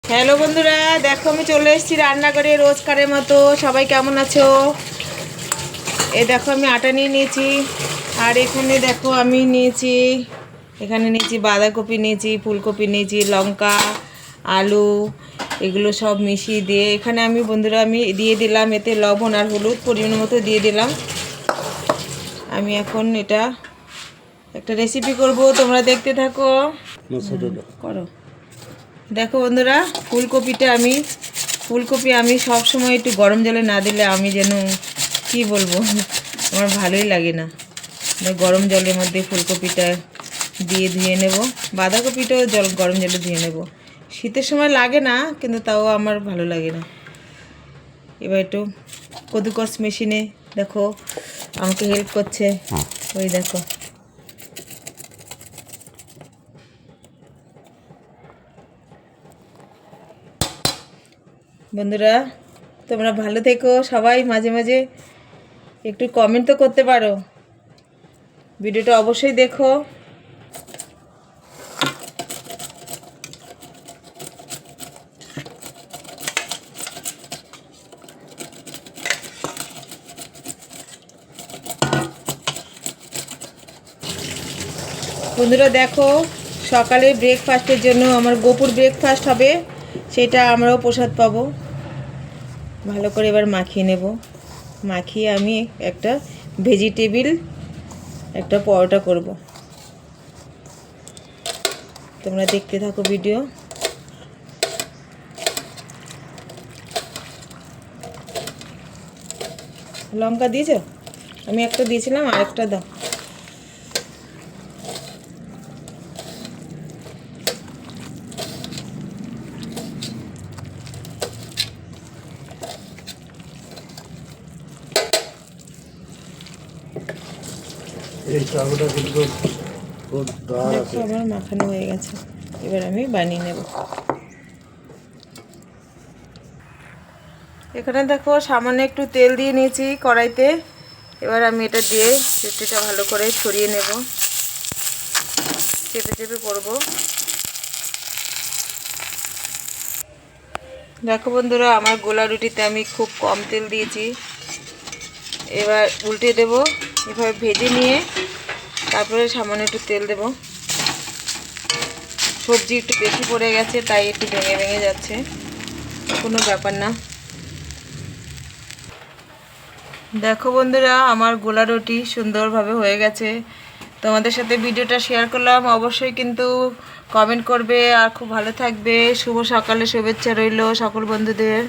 Hello বন্ধুরা, দেখো আমি চলে এসেছি রান্নাঘরে রোজকারের মতো। সবাই কেমন আছো? এই দেখো আমি আটা নিয়ে নিয়েছি। আর এখানে দেখো আমি নিয়েছি বাঁধাকপি, নিয়েছি ফুলকপি, নিয়েছি লঙ্কা, আলু, এগুলো সব মিশিয়ে দিয়ে এখানে আমি দিয়ে দিলাম এতে লবণ আর হলুদ পরিমাণ মতো দিয়ে দিলাম। আমি এখন এটা একটা রেসিপি করব, তোমরা দেখতে থাকো। করো। দেখো বন্ধুরা, ফুলকপি আমি সব সময় একটু গরম জলে না দিলে আমি যেন কি বলবো, আমার ভালোই লাগে না। গরম জলের মধ্যে ফুলকপিটা দিয়ে ধুয়ে নেব, বাঁধাকপিটাও গরম জলে ধুয়ে নেব। শীতের সময় লাগে না, কিন্তু তাও আমার ভালো লাগে না। এবার একটু কদুকস মেশিনে দেখো আমাকে হেল্প করছে, ওই দেখো। বন্ধুরা তোমরা ভালো থেকো, সবাই মাঝে মাঝে একটু কমেন্ট তো করতে পারো, ভিডিওটা অবশ্যই দেখো। বন্ধুরা দেখো, সকালে ব্রেকফাস্টের জন্য আমার গোপুর ব্রেকফাস্ট হবে, সেটা আমরাও প্রসাদ পাবো। ভালো করে এবার মাখিয়ে নেব। মাখিয়ে আমি একটা ভেজিটেবিল একটা পরোটা করব। তোমরা দেখতে থাকো ভিডিও। লঙ্কা দিয়েছো? আমি একটা দিয়েছিলাম, আর একটা দাও। আমার মাখানো হয়ে গেছে, এবার আমি বানিয়ে নেব। এখানে দেখো সামান্য একটু তেল দিয়ে নিয়েছি কড়াইতে। এবার আমি এটা দিয়ে রুটিটা ভালো করে ছড়িয়ে নেব, চেপে চেপে করব। দেখো বন্ধুরা, আমার গোলা রুটিতে আমি খুব কম তেল দিয়েছি। এবার উল্টে দেব, এভাবে ভেজে নিয়ে তারপরে সামান্য একটু তেল দেব। সবজি একটু বেশি পড়ে গেছে, তাই একটু ভেঙে ভেঙে যাচ্ছে, কোনো ব্যাপার না। দেখো বন্ধুরা, আমার গোলা রুটি সুন্দরভাবে হয়ে গেছে। তোমাদের সাথে ভিডিওটা শেয়ার করলাম, অবশ্যই কিন্তু কমেন্ট করবে আর খুব ভালো থাকবে। শুভ সকালে শুভেচ্ছা রইল সকল বন্ধুদের।